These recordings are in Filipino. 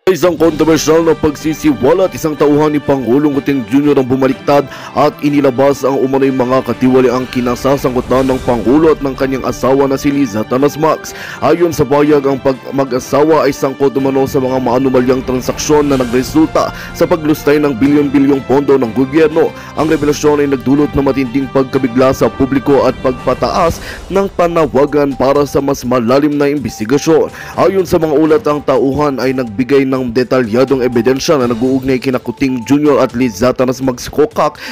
Isang kontrobersyal na pagsisiwala at isang tauhan ni Pangulong Kuting Jr. ang bumaliktad at inilabas ang umano'y mga katiwaliang kinasasangkutan ng Pangulo at ng kanyang asawa na si Liza Tanasmax. Ayon sa pahayag, ang mag-asawa ay sangkot umano sa mga maanumalyang transaksyon na nagresulta sa paglustay ng bilyon-bilyong pondo ng gobyerno. Ang revelasyon ay nagdulot ng matinding pagkabigla sa publiko at pagpataas ng panawagan para sa mas malalim na imbestigasyon. Ayon sa mga ulat, ang tauhan ay nagbigay ng detalyadong ebidensya na nag-uugnay kina Kuting Jr. at Liza Tanasmax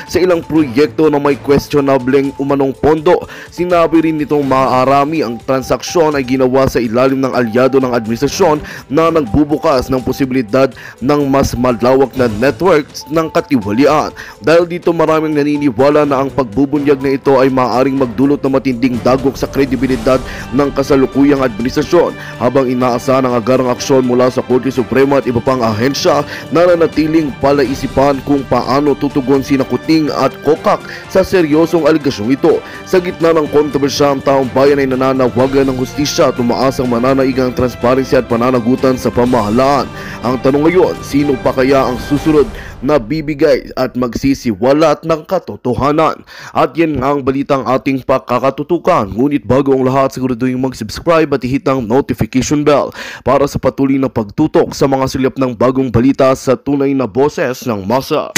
sa ilang proyekto na may questionableng umanong pondo. Sinabi rin nitong maaarami ang transaksyon ay ginawa sa ilalim ng alyado ng administrasyon na nagbubukas ng posibilidad ng mas malawak na networks ng katiwalian. Dahil dito, maraming naniniwala na ang pagbubunyag na ito ay maaaring magdulot ng matinding dagok sa kredibilidad ng kasalukuyang administrasyon, habang inaasahan ang agarang aksyon mula sa Korte Suprema at iba pang ahensya na nanatiling palaisipan kung paano tutugon sina Kuting at Kokak sa seryosong aligasyong ito. Sa gitna ng kontrobersya, ang taong bayan ay nananawagan ng hustisya at umaasang mananaigang transparency at pananagutan sa pamahalaan. Ang tanong ngayon, sino pa kaya ang susunod na bibigay at magsisiwalat ng katotohanan? At yan nga ang balitang ating pakakatutukan. Ngunit bago ang lahat, siguraduhin mag-subscribe at ihit ang notification bell para sa patuloy na pagtutok sa mga silip ng bagong balita sa tunay na boses ng masa.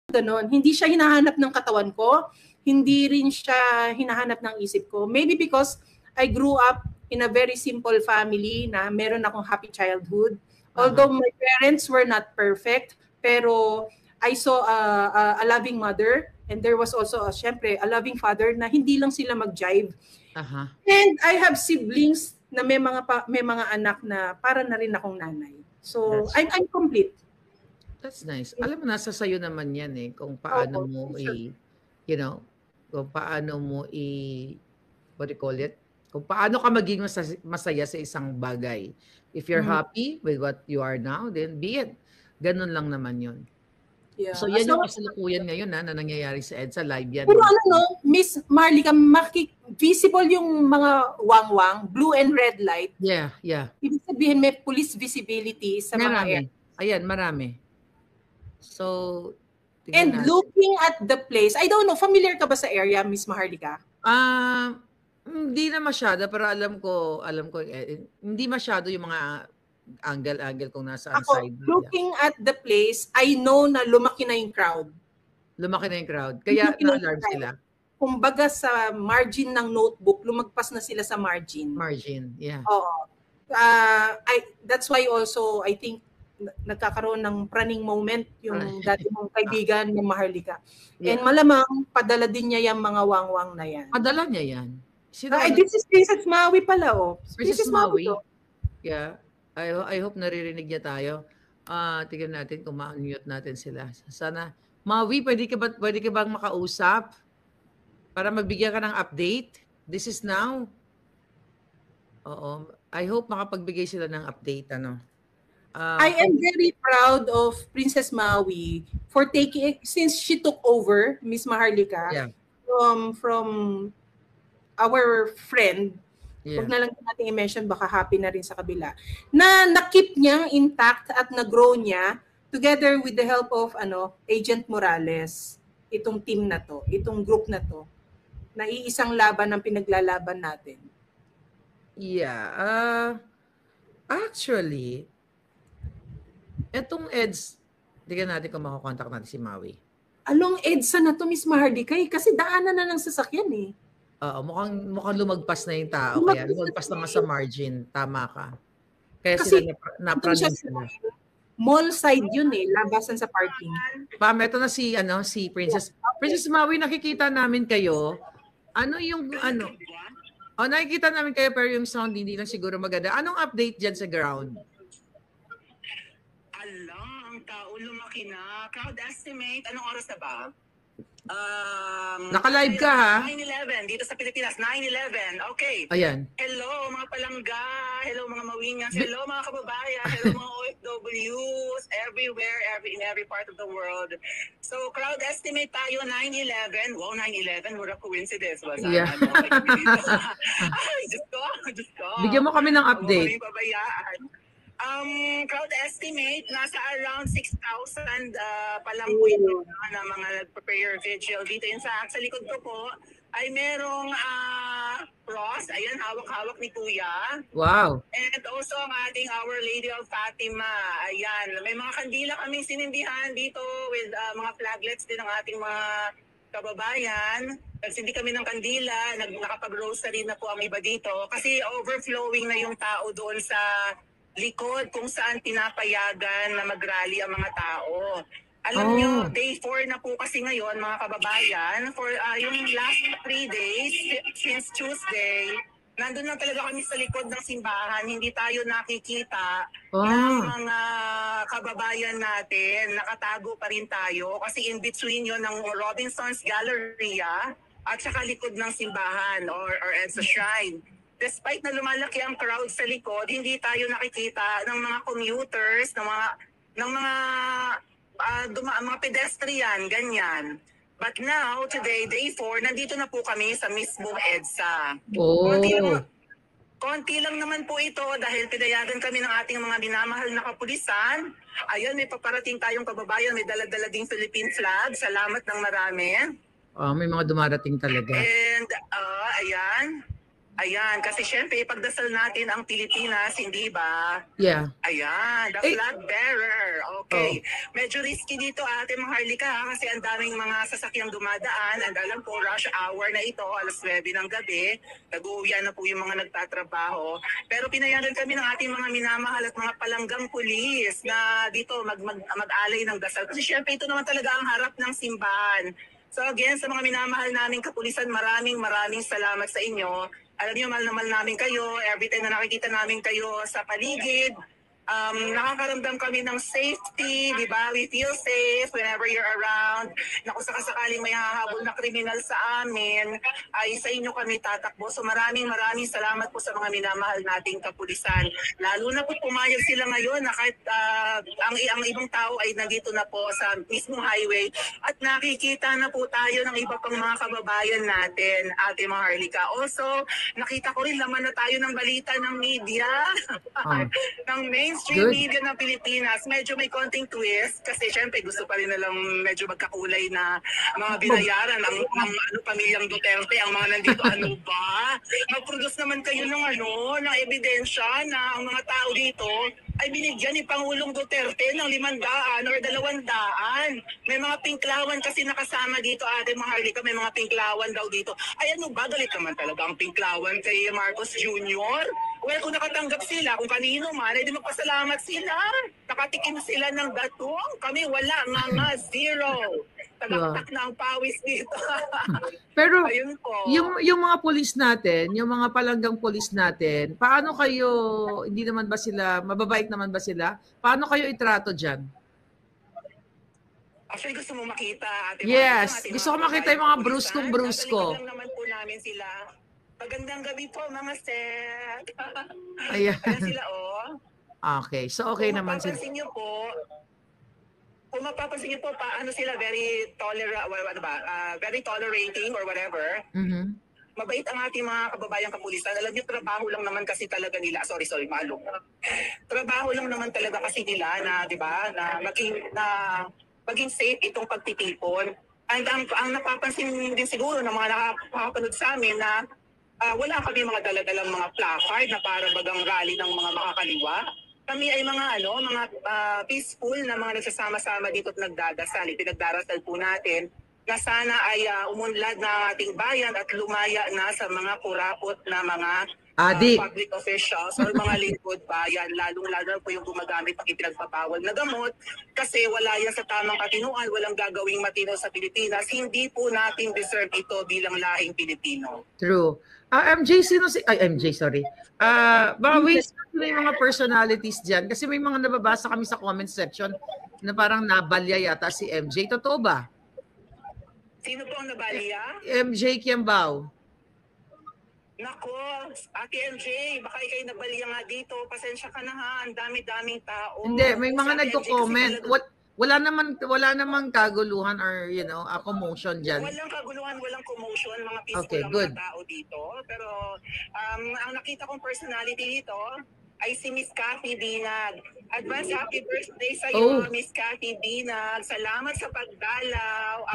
Ganon. Hindi siya hinahanap ng katawan ko, hindi rin siya hinahanap ng isip ko. Maybe because I grew up in a very simple family na meron akong happy childhood. Although my parents were not perfect, pero I saw a loving mother, and there was also syempre a loving father na hindi lang sila mag-jive. And I have siblings na may mga anak na para na rin akong nanay. So I'm complete. That's nice. Alam mo, nasa sayo naman yan eh, kung paano mo kung paano mo what do you call it? Kung paano ka maging masaya sa isang bagay. If you're happy with what you are now, then be it. Ganun lang naman yun. Yeah. So yan yung kasalukuyan ngayon na nangyayari sa EDSA live yan. Pero Miss Marlica, visible yung mga wangwang, blue and red light. Yeah. Ibig sabihin may police visibility sa mga area. Ayan, marami. So, and looking at the place, I don't know, familiar ka ba sa area, Miss Maharlika? Hindi na masyado, pero alam ko hindi masyado yung mga angle kung nasaan side. Looking at the place, I know na lumaki na yung crowd. Kaya na-alarm sila. Kumbaga sa margin ng notebook, lumagpas na sila sa margin. Yeah. Oo. That's why also, I think, nagkakaroon ng praning moment yung dati mong kaibigan ng Maharlika. Yeah. And malamang padala din niya yung mga wangwang na yan. Padala niya yan. This is Princess Maui pala, Princess Maui. Yeah. I hope naririnig niya tayo. Tignan natin kung ma-unmute natin sila. Sana. Maui, pwede ka bang makausap para magbigyan ka ng update? This is now. Oo. I hope makapagbigay sila ng update, I am very proud of Princess Maui for taking, since she took over, Miss Maharlika, from our friend. Huwag na lang natin i-mention, baka happy na rin sa kabila, na nakip niya intact at nag-grow niya together with the help of Agent Morales. Itong team na to, itong group na to, na iisang laban ang pinaglalaban natin. Yeah. Actually, etong EDS, tignan natin kung makakontak natin si Maui. Along EDSA na to, Miss Maharlika, kasi daanan na ng sasakyan eh. Mukhang lumagpas na yung tao. Kaya lumagpas na nga sa margin. Tama ka. Kaya kasi sila napraning sila. Mall side yun eh, labasan sa parking. Ma'am, ito na si Princess. Princess Maui, nakikita namin kayo. Nakikita namin kayo pero yung sound hindi lang siguro maganda. Anong update dyan sa ground? Ang tao lumaki na. Crowd estimate, anong oras na ba? Naka-live ka, ha? 9/11 dito sa Pilipinas, 9/11. Okay. Ayan. Hello mga palangga, hello mga mawingas, hello mga kababayan, hello mga OFWs everywhere, in every part of the world. So crowd estimate tayo 9/11. Wow, 9/11, what a coincidence was. Yeah. Ay, Diyos ko. Bigyan mo kami ng update. Huwag kami pabayaan. Crowd estimate, nasa around 6,000 pa lang po ito na mga nag-prayer vigil. Dito yun sa likod ko po, ay merong cross. Ayan, hawak-hawak ni Kuya. Wow. And also ang ating Our Lady of Fatima. Ayan, may mga kandila kaming sinindihan dito with mga flaglets din ng ating mga kababayan. Nagsindi kami ng kandila, nakapag-rosary na po ang iba dito. Kasi overflowing na yung tao doon sa likod kung saan pinapayagan na mag-rally ang mga tao. Alam nyo, day 4 na po kasi ngayon mga kababayan. For yung last 3 days, since Tuesday, nandun lang talaga kami sa likod ng simbahan. Hindi tayo nakikita ng mga kababayan natin. Nakatago pa rin tayo kasi in between yun ng Robinson's Galleria at saka likod ng simbahan or EDSA Shrine. Despite na lumalaki ang crowd sa likod, hindi tayo nakikita ng mga commuters, ng mga pedestrian, ganyan. But now, today, day 4, nandito na po kami sa mismong EDSA. Konti lang naman po ito dahil pinayagan kami ng ating mga minamahal na kapulisan. Ayun, may paparating tayong kababayan, may dala-dala ding Philippine flag. Salamat ng marami. May mga dumarating talaga. And, Ayan, kasi syempre, pagdasal natin ang Pilipinas, hindi ba? Yeah. Ayan, the flag bearer. Okay. Medyo risky dito, Ate Maharlika, kasi ang daming mga sasakyang dumadaan. And alam po, rush hour na ito, alas 9 ng gabi. Nag-uwian na po yung mga nagtatrabaho. Pero pinayagan kami ng ating mga minamahal at mga palanggang pulis na dito mag-alay ng dasal. Kasi syempre, ito naman talaga ang harap ng simbahan. So again, sa mga minamahal naming kapulisan, maraming salamat sa inyo. Alam niyo, mahal na mahal namin kayo. Every time na nakikita namin kayo sa paligid, nakakaramdam kami ng safety, di ba? We feel safe whenever you're around. Na kung sakasakaling may hahabol na kriminal sa amin, ay sa inyo kami tatakbo. So maraming salamat po sa mga minamahal nating kapulisan. Lalo na po pumayag sila ngayon na kahit ang ibang tao ay nandito na po sa mismong highway at nakikita na po tayo ng iba pang mga kababayan natin, Ate Maharlika. Also, nakita ko rin laman na tayo ng balita ng media, ng mainstream media ng Pilipinas. Medyo may konting twist kasi syempre gusto pa rin nalang medyo magkakulay na mga binayaran ng pamilyang Duterte, ang mga nandito. Ano ba? Mag-produce naman kayo ng ebidensya na ang mga tao dito ay binigyan ni Pangulong Duterte ng 500 or 200. May mga pinklawan kasi nakasama dito, Ate Maharlika, may mga pinklawan daw dito. Ay ano ba, galit naman talaga ang pinklawan kay Marcos Jr.? Well, kung nakatanggap sila, kung kanino man, edi magpasalamat sila. Nakatikim sila ng gatong. Kami wala, nga zero. Tagaktak na ang pawis dito. Pero ayun po. Yung mga pulis natin, yung mga palanggang pulis natin, paano kayo, hindi naman ba sila, mababait naman ba sila? Paano kayo itrato dyan? Actually, gusto mo makita. Yes, gusto ko makita yung mga brusko. Lang naman po namin sila. Magandang gabi po, mga set. Ayan. Ayan sila, Okay, so okay naman sila. Kung mapapansin niyo po, paano sila very very tolerating or whatever. Mm-hmm. Mabait ang ating mga kababayang kapulisan. Alam niyo, trabaho lang naman kasi talaga nila. Sorry, malo. Trabaho lang naman talaga kasi nila na, di ba, na maging safe itong pagtitipon. And ang napapansin din siguro ng mga nakakapanood sa amin na wala kami mga daladalang mga placard na para bagang rally ng mga makakaliwa. Kami ay mga peaceful na mga nagsasama-sama dito at nagdadasal. Pinagdarasal po natin na sana ay umunlad na ating bayan at lumaya na sa mga kurapot na mga public officials or mga lingkod bayan, lalong-lalo po yung gumagamit ng ipinagbabawal na gamot kasi wala yan sa tamang katinuan, walang gagawing matino sa Pilipinas. Hindi po natin deserve ito bilang lahing Pilipino. True. MJ, sorry. Baka sino yung mga personalities dyan? Kasi may mga nababasa kami sa comment section na parang nabalya yata si MJ. Totoo ba? Sino po ang nabalya? MJ Kiambao. Nako, Ate MJ, baka ikay nabalya nga dito. Pasensya ka na ha, ang dami-daming tao. Hindi, may Si mga Ate MJ nagko-comment. kasi talaga- Wala namang kaguluhan or, you know, a commotion dyan. Walang kaguluhan, walang commotion, mga peaceful Okay, ang good. mga tao dito. Pero ang nakita kong personality dito ay si Miss Cathy Binag. Advance happy birthday sa iyo, Oh. Miss Cathy Binag. Salamat sa pagdalaw.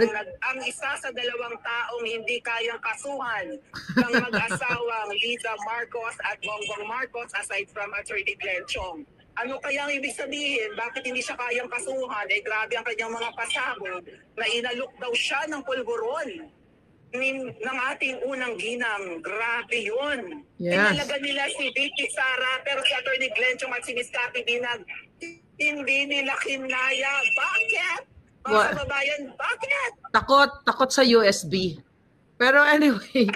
Ang isa sa dalawang taong hindi kayang kasuhan ng mag-asawang Liza Marcos at Bongbong Marcos aside from Attorney Glenn Chong. Ano kaya ang ibig sabihin? Bakit hindi siya kayang kasuhan? Eh grabe ang kanyang mga pasabog na inalok daw siya ng pulburon ng ating unang ginang. Grabe yun. Yes. Tinalaga nila si Vicky Sara pero si Atty. Glenn Chong at si Miss Cathy Binag hindi nila kinaya. Bakit? Mga What? kababayan, bakit? Takot sa USB. Pero anyway,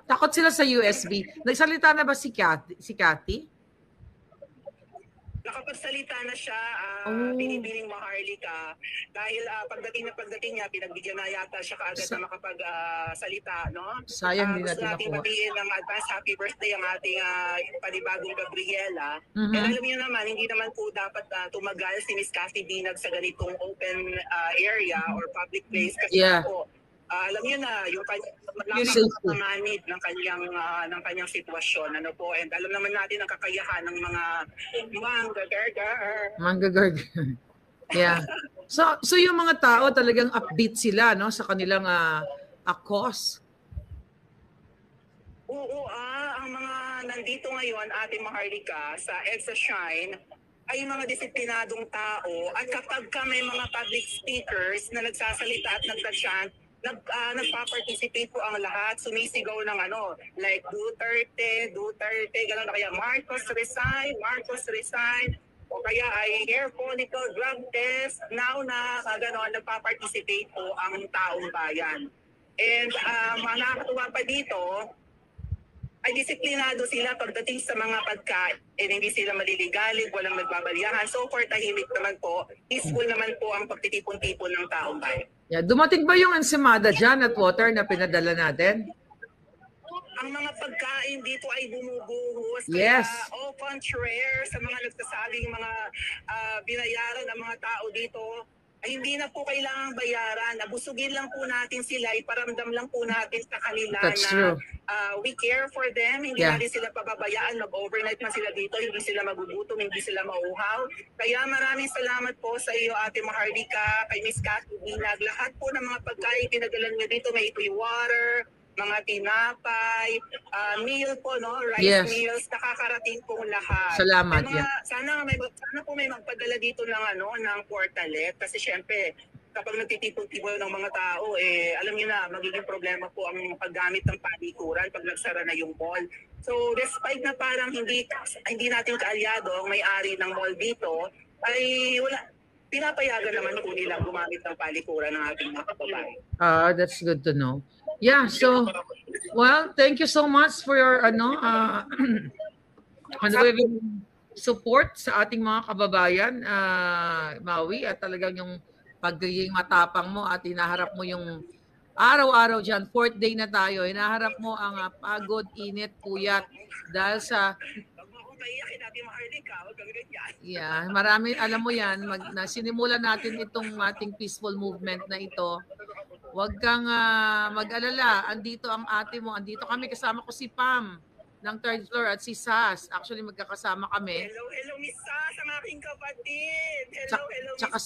takot sila sa USB. Nagsalita na ba si Cathy? Nakapagsalita na siya, Oh. binibining Maharlika dahil pagdating niya, pinagbigyan na yata siya kaagad na makapagsalita, no? Sayang din Gusto natin natin nakuha. batiin ng advance happy birthday ang ating panibagong Gabriela. Mhm. And alam niyo naman, hindi naman po dapat tumagal si Miss Cathy Binag sa ganitong open area or public place kasi Yeah. po, alam niyo na yung Safety. manid ng kanyang sitwasyon, ano po, and alam naman natin ang kakayahan ng mga Manggagard. Yeah. So yung mga tao talagang upbeat sila, no, sa kanilang cause. Oo, ang mga nandito ngayon, Ate Maharlika, sa EDSA Shrine, ay mga disiplinadong tao at kapag ka may mga public speakers na nagsasalita at nagtasyant, nagpa-participate po ang lahat, sumisigaw ng like Duterte, gano'n na kaya Marcos resign, o kaya ay hair follicle drug test, now na gano'n, nagpa-participate po ang taong bayan. And ang nakakatuwa pa dito, ay disiplinado sila pagdating sa mga pagkain. Hindi sila maliligalig, walang nagbabalyahan. So for tahimik naman po, peaceful naman po ang pagtitipon-tipon ng taong bayan. Yeah, dumating ba yung ensimada dyan at water na pinadala natin? Ang mga pagkain dito ay bumubuhos. Yes. Kaya contraire sa mga nagsasabing mga binayaran ng mga tao dito, ay hindi na po kailangang bayaran. Nabusugin lang po natin sila, iparamdam lang po natin sa kanila That's na true. We care for them. Hindi Yeah. natin sila pababayaan. Mag-overnight na sila dito, hindi sila magugutom, hindi sila mauhaw. Kaya maraming salamat po sa iyo, Ate Maharlika, kay Miss Cathy Binag. Lahat po ng mga pagkain pinagalan niyo dito, may ito'y water, mga tinapay, meal po, no? Rice Yes. meals, nakakarating pong lahat. Salamat, May sana po may magpadala dito ng portalet kasi syempre kapag nagtitipon-tipon ng mga tao, alam niyo na, magiging problema po ang paggamit ng palikuran pag nagsara na yung mall. So, despite na parang hindi natin kaalyado ang may-ari ng mall dito, ay pinapayagan naman po nilang gumamit ng palikuran ng ating mga kababayan. That's good to know. Yeah, so, well, thank you so much for your, support sa ating mga kababayan, Maui, at talagang yung pagiging matapang mo at hinaharap mo yung araw-araw dyan, 4th day na tayo, hinaharap mo ang pagod, init, puyat, dahil sa Huwag mo akong paiyakin natin, Maharlika, huwag kang ganyan. yeah, marami, alam mo yan, sinimulan natin itong ating peaceful movement na ito. Huwag kang mag-alala, andito ang ate mo, andito kami, kasama ko si Pam ng 3rd floor at si Sas. Actually, magkakasama kami. Hello, Miss Sas, ang aking kapatid. Hello, Miss Sas.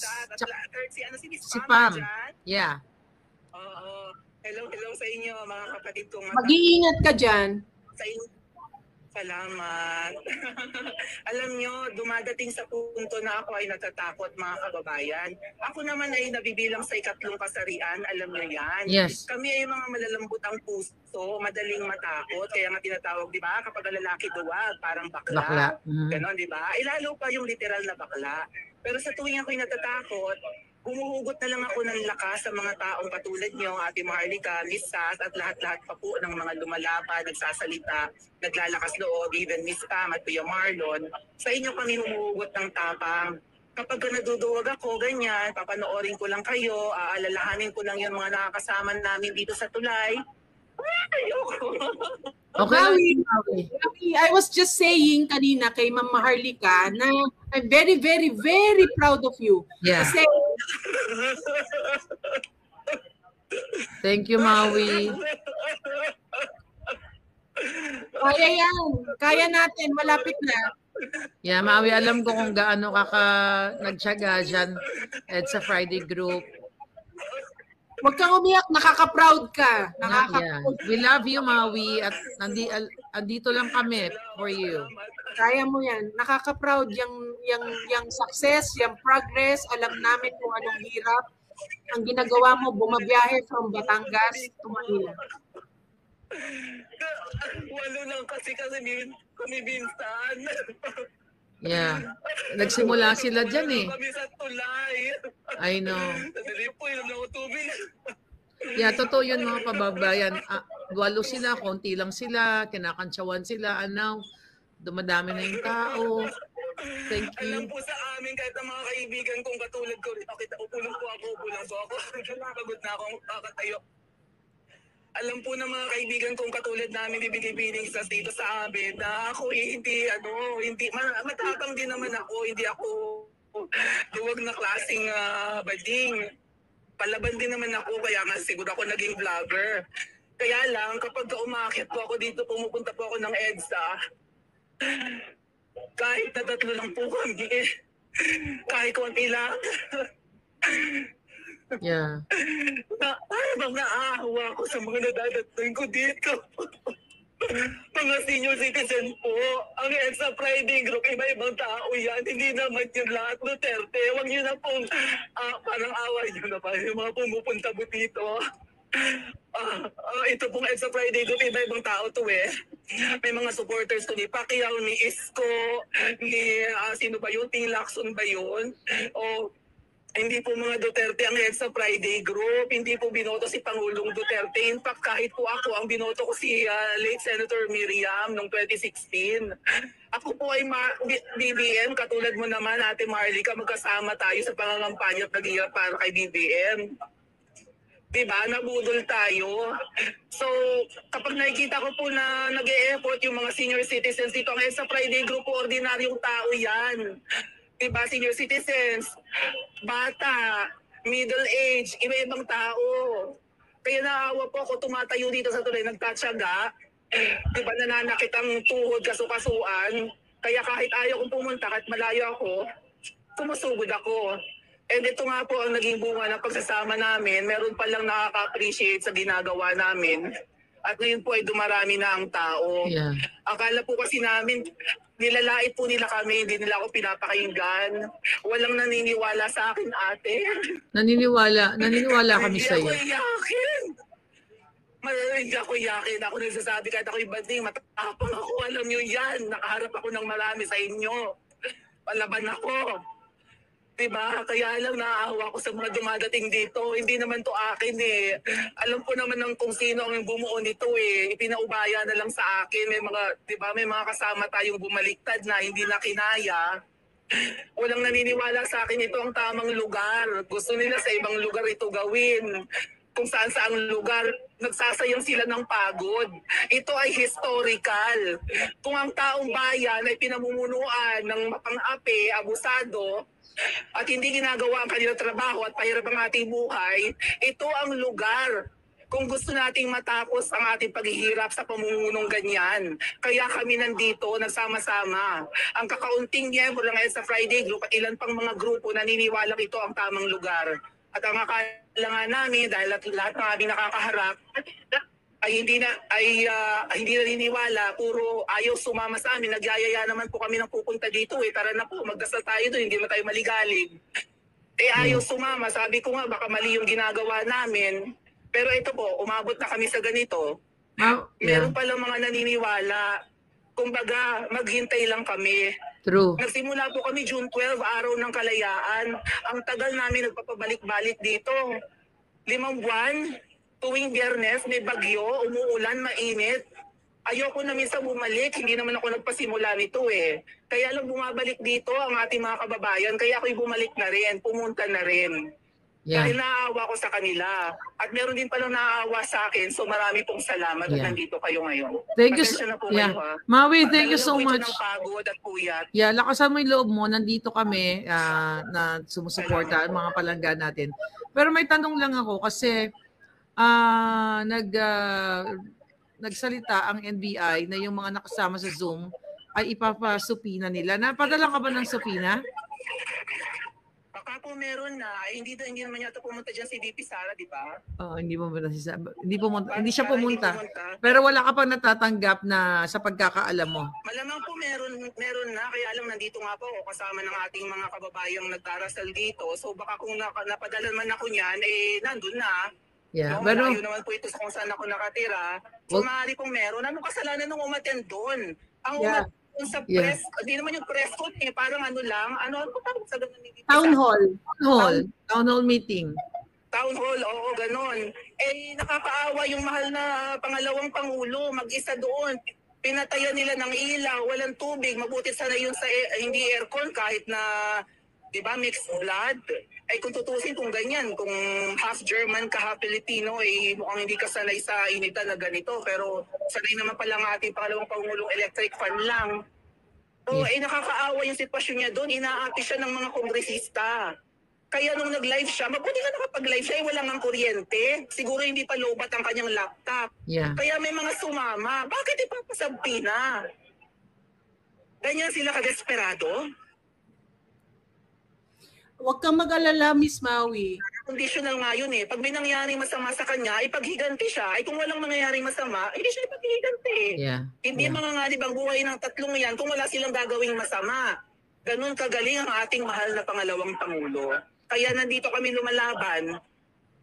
Si Pam. Dyan? Yeah. Oo. Hello sa inyo, mga kapatid kong Mag-iingat ka dyan. sa inyo. Salamat. Alam nyo, dumadating sa punto na ako ay natatakot, mga kababayan. Ako naman ay nabibilang sa 3 kasarian, alam nyo yan. Yes. Kami ay mga malalambot ang puso, madaling matakot. Kaya nga tinatawag, di ba, kapag ang lalaki duwag, parang bakla. Bakla. Mhm. Ganon, di ba? Lalo pa yung literal na bakla. Pero sa tuwing ako'y natatakot, humuhugot na lang ako ng lakas sa mga taong katulad nyo, Ate Maharlika, Miss Sas, at lahat-lahat pa po ng mga lumalaban, nagsasalita, naglalakas loob, even Miss Pam at Kuya Marlon. Sa inyo kami humuhugot ng tapang. kapag naduduwag ako, ganyan, papanoorin ko lang kayo, aalalahanin ko lang yung mga nakakasama namin dito sa tulay. Ayoko. Okay lang, Maui, Maui. I was just saying kanina kay Ma'am Maharlika na I'm very, very, very proud of you. Yeah. Kasi Thank you, Maui. kaya yan. Kaya natin. Malapit na. Yeah, Maui, alam ko kung gaano ka nagtiyaga dyan at sa Friday group. Huwag kang umiyak. Nakaka-proud ka. Yeah. We love you, Maui. At andito lang kami for you. Kaya mo yan. Nakaka-proud yung success, yung progress. Alam namin kung anong hirap. Ang ginagawa mo, bumabiyahe from Batangas to Manila. Walo lang kasi kami minsan. Yeah. Nagsimula sila dyan eh. Kami sa tulay. I know. Nalilipo, inom lang ako tubig. Yeah, totoo yun mga kababayan. 8 sila, konti lang sila, kinakantsawan sila, now, dumadami na yung tao. Thank Alam you. po sa amin, kahit ang mga kaibigan kong katulad ko, upo lang po ako. Nakagod na akong kakatayo. Alam po ng mga kaibigan kong katulad namin, bibigay-bigay sa dito sa amin, na ako hindi, matapang din naman ako, hindi ako duwag na klaseng bading. Palaban din naman ako, kaya nga siguro ako naging vlogger. Kaya lang, kapag umaakit po ako dito, pumupunta po ako ng EDSA, kahit na 3 lang po kami, kahit konti lang, Yeah. parang naaawa ko sa mga nadadating ko dito. Mga senior citizen po, ang EDSA Friday group, iba-ibang tao yan, hindi naman yung lahat Duterte. Huwag nyo na pong, parang away nyo na pa, yung mga pumupunta po dito. Ito pong EDSA Friday group, iba-ibang tao to eh. May mga supporters to ni Pacquiao, ni Isko, ni sino ba yun, Ting Lacson ba yun? O hindi po mga Duterte ang EDSA Friday group, hindi po binoto si Pangulong Duterte. In fact, kahit po ako, ang binoto ko si late Senator Miriam noong 2016. Ako po ay BBM, katulad mo naman, Ate Marlica, magkasama tayo sa pangangampanya at nag-iyak para kay BBM. Diba? Nabudol tayo. So, kapag nakikita ko po na nag-e-effort yung mga senior citizens dito, ang EDSA Friday group po, ordinaryong tao yan. Diba, senior citizens, bata, middle age, iba-ibang tao. Kaya naawa po ako, tumatayo dito sa tulay, nagtatsaga. Diba, nananakit ang tuhod, kasukasuan. Kaya kahit ayaw kong pumunta, kahit malayo ako, tumusugod ako. And ito nga po ang naging bunga ng pagsasama namin. Meron palang nakaka-appreciate sa ginagawa namin. At ngayon po ay dumarami na ang tao. Yeah. Akala po kasi namin, nilalait po nila kami, hindi nila ako pinapakinggan. Walang naniniwala sa akin, ate. Naniniwala kami sa iyo. Hindi ako iyakin. Ako nagsasabi kahit ako ibading, matapang ako. Alam nyo yan, nakaharap ako ng marami sa inyo. Palaban ako. Diba? Kaya lang naaawa ko sa mga dumadating dito. Hindi naman to akin eh. Alam ko naman ng kung sino ang bumuo nito eh. Ipinaubaya na lang sa akin. May mga, diba, may mga kasama tayong bumaliktad na hindi na kinaya. Walang naniniwala sa akin ito ang tamang lugar. Gusto nila sa ibang lugar ito gawin. Kung saan lugar, nagsasayang sila ng pagod. Ito ay historical. Kung ang taong bayan ay pinamumunuan ng mapang-api, abusado, at hindi ginagawa ang kanilang trabaho at pahirap ang ating buhay, ito ang lugar kung gusto nating matapos ang ating paghihirap sa pamumunong ganyan. Kaya kami nandito, nagsama-sama. Ang kakaunting miyembro ng EDSA Friday Group at ilan pang mga grupo naniniwalang ito ang tamang lugar. At ang akala nga namin, dahil lahat ng aming nakakaharap, ay hindi naniniwala, puro ayaw sumama sa amin. Nagyayaya naman po kami ng pupunta dito eh. Tara na po, magdasal tayo doon, hindi man tayo maligalig. Eh ayaw sumama, sabi ko nga baka mali yung ginagawa namin. Pero ito po, umabot na kami sa ganito. Meron palang mga naniniwala. Kumbaga, maghintay lang kami. True. Nagsimula po kami June 12, araw ng kalayaan. Ang tagal namin nagpapabalik-balik dito. 5 buwan. Tuwing Biyernes, may bagyo, umuulan, mainit. ayoko na minsan bumalik, hindi naman ako nagpasimula nito eh. Kaya lang bumabalik dito ang ating mga kababayan, kaya ako'y bumalik na rin, pumunta na rin. Dahil naaawa ko sa kanila. At meron din palang naaawa sa akin, so marami pong salamat at nandito kayo ngayon. Thank you. Pasensya na po kayo, ha. Maui, thank you Dala so na po ito much. ng pagod at puyat. Lakasan mo yung loob mo. Nandito kami na sumusuporta ang mga palanggan natin. Pero may tanong lang ako kasi nagsalita ang NBI na yung mga nakasama sa Zoom ay ipapasupina nila. Napadala ka ba ng supina? Baka po meron na, hindi naman yata pumunta dyan si VP Sara, di ba? Hindi mo ba nasisabi? Hindi siya pumunta. Pero wala ka pang natatanggap na sa pagkakaalam mo. Malamang po meron na, kaya alam nandito nga po ako kasama ng ating mga kababayang nagdarasal dito. So baka kung napadala man ako niyan, nandun na. Yeah, no, pero malayo naman po ito sa kung saan ako nakatira. So maaari pong meron. Anong kasalanan nung umattend doon? Ang umattend sa press, hindi naman yung press con parang ano lang, ano tawag sa ganun dito? Town hall. Town hall meeting. Town hall, oo, ganon. Nakakaawa yung mahal na pangalawang pangulo, mag-isa doon. Pinatayan nila ng ilaw, walang tubig, mabuti sana yun sa hindi aircon kahit na, di ba, mixed blood. Kung tutusin kung ganyan, kung half German ka, half Filipino, mukhang hindi ka sanay sa initan na ganito. Pero sanay naman pala ng ating pangalawang pangulong electric fan lang. So, nakakaawa yung sitwasyon niya doon. Inaati siya ng mga kongresista. Kaya nung nag-live siya, mabuti ka nakapag-live siya, wala ngang kuryente. Siguro hindi pa lobat ang kanyang laptop. Yeah. Kaya may mga sumama. Bakit ipapasabpi na? Ganyan sila kadesperado. Huwag kang mag-alala, Miss Maui. Conditional nga yun eh. Pag may nangyaring masama sa kanya, ipaghiganti siya. Kung walang nangyaring masama, hindi siya ipaghiganti. Yeah. Hindi mga nga libang buhay ng tatlong yan kung wala silang gagawing masama. Ganun kagaling ang ating mahal na pangalawang pangulo. Kaya nandito kami lumalaban.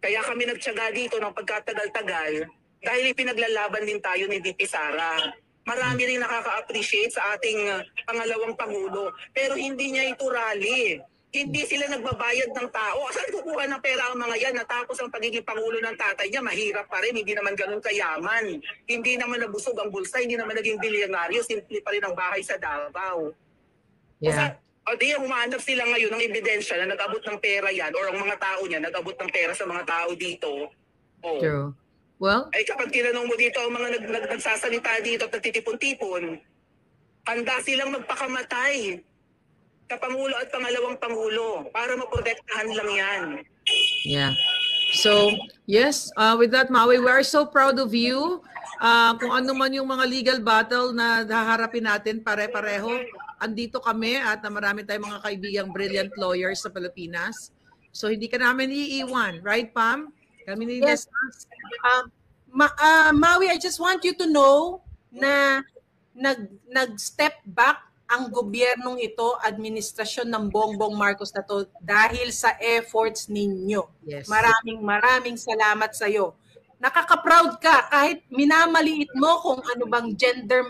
Kaya kami nagtiyaga dito ng pagkatagal-tagal dahil ipinaglalaban din tayo ni VP Sara. Marami rin nakaka-appreciate sa ating pangalawang pangulo. Pero hindi niya ito rally. Hindi sila nagbabayad ng tao. Saan kukuha ng pera ang mga yan? Natapos ang pagiging pangulo ng tatay niya, mahirap pa rin. Hindi naman ganun kayaman. Hindi naman nabusog ang bulsa. Hindi naman naging bilyonaryo. Simple pa rin ang bahay sa Davao. Yeah. Humahanap sila ngayon ng ebidensya na nag-abot ng pera yan or ang mga tao niya nag-abot ng pera sa mga tao dito. True. Well, kapag tinanong mo dito ang mga nagsasalita dito at nagtitipon-tipon, handa silang magpakamatay sa Pangulo at Pangalawang Pangulo para maprotektahan lang yan. Yeah. So, yes, with that, Maui, we are so proud of you. Kung ano man yung mga legal battle na haharapin natin, pare-pareho, andito kami at marami tayong mga kaibigang brilliant lawyers sa Pilipinas. So, hindi ka namin iiwan. Right, Pam? Kami ni Yes. Maui, I just want you to know na nag-step back ang gobyernong ito, administrasyon ng Bongbong Marcos na to dahil sa efforts ninyo. Yes. Maraming salamat sa iyo. Nakaka-proud ka kahit minamaliit mo kung ano bang gender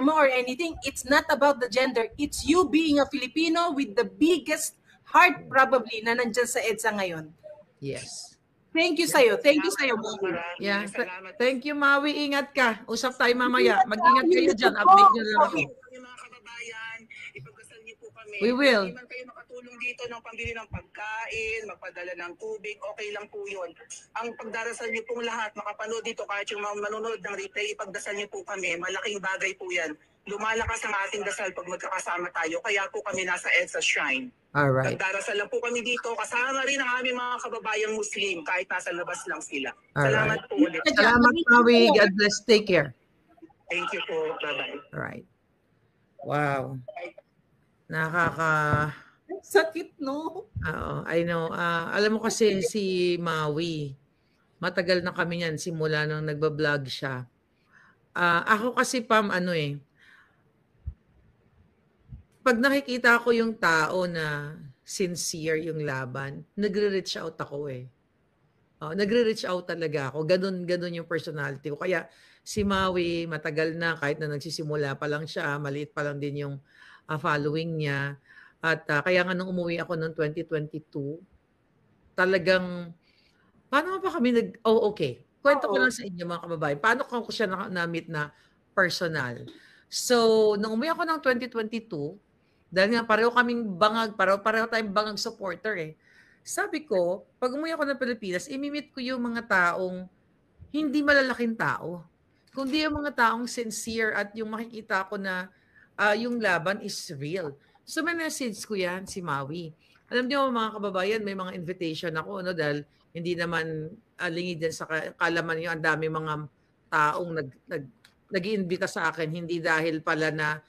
mo or anything. It's not about the gender. It's you being a Filipino with the biggest heart probably na nandyan sa EDSA ngayon. Yes. Thank you sa'yo. Thank you sa'yo, Maui. Yeah. Thank you, Maui. Ingat ka. Usap tayo mamaya. Mag-ingat kayo dyan. Update nyo lang ako. Mga kababayan, ipagdasal niyo po kami. We will. Hindi man kayo makatulong dito ng pambili ng pagkain, magpadala ng tubig, okay lang po yun. Ang pagdarasal niyo pong lahat, makapanood dito kahit yung mga manonood ng replay, ipagdasal niyo po kami. Malaking bagay po yan. Lumalakas ang ating dasal pag magkakasama tayo. Kaya po kami nasa EDSA Shrine. Alright. Nagdarasal lang po kami dito. Kasama rin ang aming mga kababayang Muslim kahit nasa labas lang sila. Alright. Salamat po ulit. Salamat, Maui. God bless. Take care. Thank you po. Bye-bye. Alright. Wow. Sakit, no? Oo, I know. Alam mo kasi si Maui, matagal na kami yan simula nung nagbablog siya. Ako kasi, Pam, pag nakikita ko yung tao na sincere yung laban, nagre-reach out ako eh. Nagre-reach out talaga ako. Ganun yung personality ko. Kaya si Maui, matagal na, kahit na nagsisimula pa lang siya, maliit pa lang din yung following niya. At kaya nga nung umuwi ako noong 2022, talagang, paano ba kami okay. kwento ko Oo. lang sa inyo mga kababayan, paano ko siya na-meet na personal. So, nung umuwi ako ng 2022, dahil nga pareho kaming bangag, pareho tayong bangag supporter eh. Sabi ko, pag umuwi ako ng Pilipinas, imi-meet ko yung mga taong hindi malalaking tao, kundi yung mga taong sincere at yung makikita ko na yung laban is real. So may message ko yan, si Maui. Alam niyo mga kababayan, may mga invitation ako, no, dahil hindi naman lingid din sa kalaman niyo, ang dami mga taong nag-iimbita sa akin, hindi dahil pala na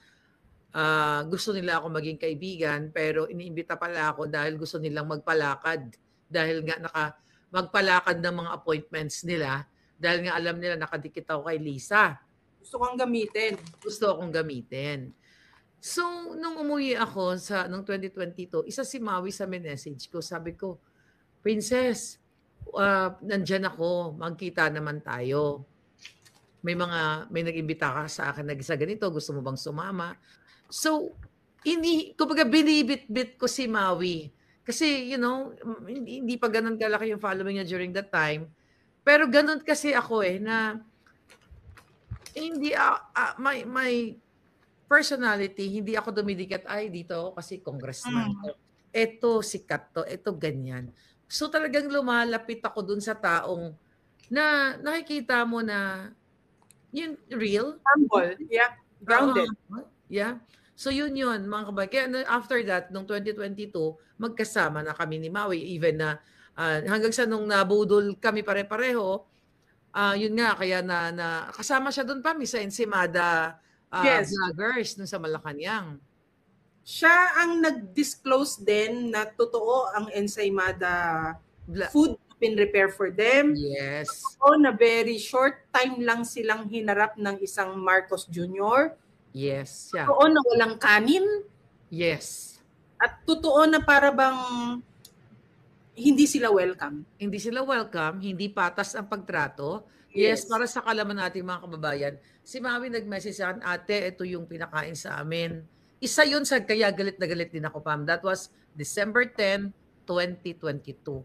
gusto nila ako maging kaibigan, pero iniimbita pala ako dahil gusto nilang magpalakad. Dahil nga magpalakad ng mga appointments nila, dahil nga alam nila nakadikit ako kay Lisa. Gusto kong gamitin. Gusto akong gamitin. So, nung umuwi ako noong 2022, isa si Maui sa message ko. Sabi ko, Princess, nandyan ako, magkita naman tayo. May nag-imbita ka sa akin na sa ganito, gusto mo bang sumama? So, kumbaga binibit-bit ko si Maui. Kasi, hindi pa ganun kalaki yung following niya during that time. Pero ganun kasi ako na hindi, my personality, hindi ako dumidikit, ay dito ako kasi congressman to. Ito, sikat to, ito ganyan. So talagang lumalapit ako dun sa taong na nakikita mo na yun real. Humble. Yeah. Grounded. Yeah. So yun mga kabayan. Kaya after that, noong 2022, magkasama na kami ni Maui. Even na hanggang sa nung nabudol kami pare-pareho, yun nga, kaya na kasama siya doon pa, sa Ensaymada vloggers dun sa Malacanang. Siya ang nag-disclose din na totoo ang Ensaymada food pin-repair for them. Yes. Totoo na very short time lang silang hinarap ng isang Marcos Jr. Yes. Yeah. Totoo na walang kanin. Yes. At totoo na para bang hindi sila welcome. Hindi sila welcome, hindi patas ang pagtrato. Yes, para sa kalaman natin mga kababayan, si Maui nag-message sa akin, ate, ito yung pinakain sa amin. Isa yun sa kaya galit na galit din ako, Pam. That was December 10, 2022.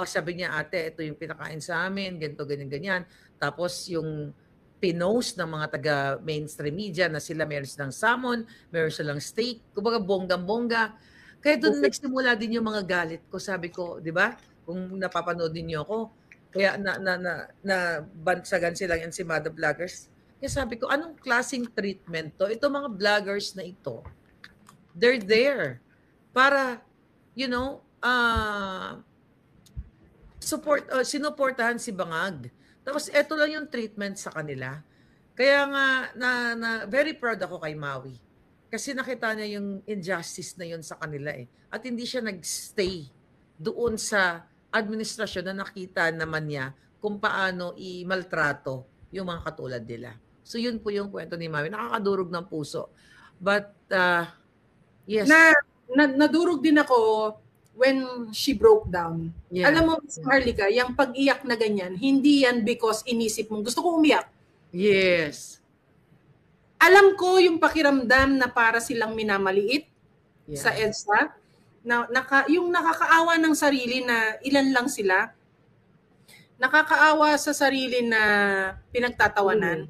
Sabi niya, ate, ito yung pinakain sa amin, ganito, ganyan. Tapos yung pinost ng mga taga-mainstream media na sila meron silang salmon, meron silang steak, kumbaga bonggang-bongga. Kaya doon nagsimula din yung mga galit ko. Sabi ko, di ba? Kung napapanood niyo ako, kaya na bansagan silang Ensaymada vloggers. Kaya sabi ko, anong klaseng treatment to? Ito mga vloggers na ito, they're there para, sinuportahan si Bangag. Tapos ito lang yung treatment sa kanila. Kaya nga, very proud ako kay Maui. Kasi nakita niya yung injustice na yun sa kanila At hindi siya nagstay doon sa administrasyon na nakita naman niya kung paano i-maltrato yung mga katulad nila. So yun po yung kwento ni Maui. Nakakadurog ng puso. But, yes. Nadurog din ako when she broke down. Yeah. Alam mo, Harlika, yung pag-iyak na ganyan, hindi yan because inisip mo, gusto ko umiyak. Yes. Alam ko yung pakiramdam na para silang minamaliit sa EDSA, yung nakakaawa ng sarili na ilan lang sila, nakakaawa sa sarili na pinagtatawanan.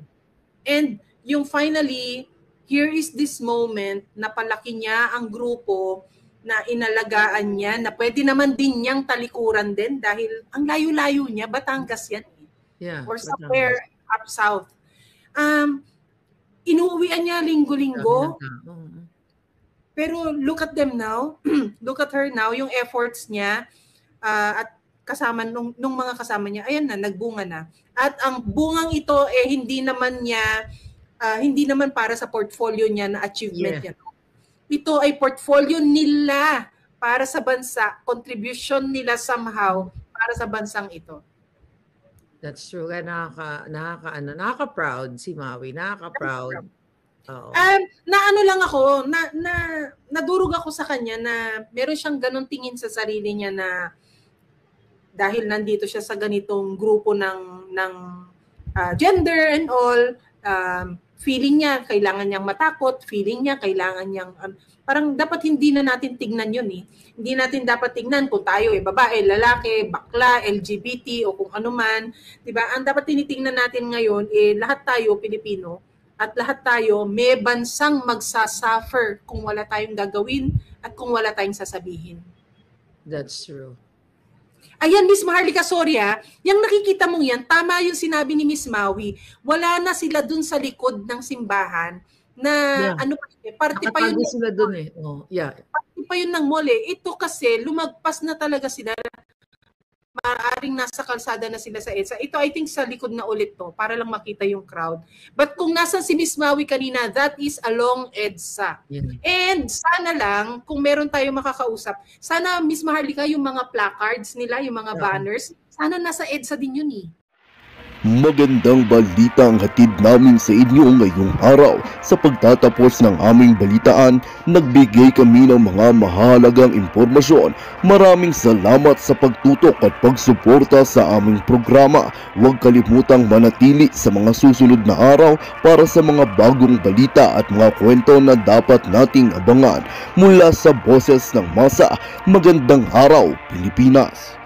And yung finally, here is this moment na palaki niya ang grupo na inalagaan niya, na pwede naman din niyang talikuran din dahil ang layo-layo niya, Batangas yan. Yeah, or somewhere up south. Inuuwian niya linggo-linggo. Pero look at them now. Look at her now. Yung efforts niya at kasama nung mga kasama niya, ayan na, nagbunga na. At ang bungang ito hindi naman para sa portfolio niya na achievement niya. Ito ay portfolio nila para sa bansa, contribution nila somehow para sa bansang ito. That's true. Nakaka-proud si Maui. Nakaka-proud. Ano lang ako, nadurog ako sa kanya na meron siyang ganun tingin sa sarili niya na dahil nandito siya sa ganitong grupo ng gender and all, feeling niya kailangan niyang matakot, feeling niya kailangan niyang parang dapat hindi na natin tignan yun eh. Hindi natin dapat tignan kung tayo babae, lalaki, bakla, LGBT o kung ano man, 'di ba? Ang dapat tinitingnan natin ngayon lahat tayo Pilipino at lahat tayo may bansang magsasuffer kung wala tayong gagawin at kung wala tayong sasabihin. That's true. Ayan, Miss Maharlika Soria, yung nakikita mong yan, tama yung sinabi ni Miss Maui. Wala na sila dun sa likod ng simbahan na parte pa yun. Sila dun eh. Oh, yeah. Parte pa yun ng mall eh. Ito kasi, lumagpas na talaga sila. Maaaring nasa kalsada na sila sa EDSA. Ito, I think, sa likod na ulit to para lang makita yung crowd. But kung nasa si Miss Maui kanina, that is along EDSA. Yeah. And sana lang, kung meron tayo makakausap, sana, Miss Maharlika, yung mga placards nila, yung mga banners, sana nasa EDSA din yun eh. Magandang balita ang hatid namin sa inyo ngayong araw. Sa pagtatapos ng aming balitaan, nagbigay kami ng mga mahalagang impormasyon. Maraming salamat sa pagtutok at pagsuporta sa aming programa. Huwag kalimutang manatili sa mga susunod na araw para sa mga bagong balita at mga kwento na dapat nating abangan. Mula sa Boses ng Masa, magandang araw, Pilipinas!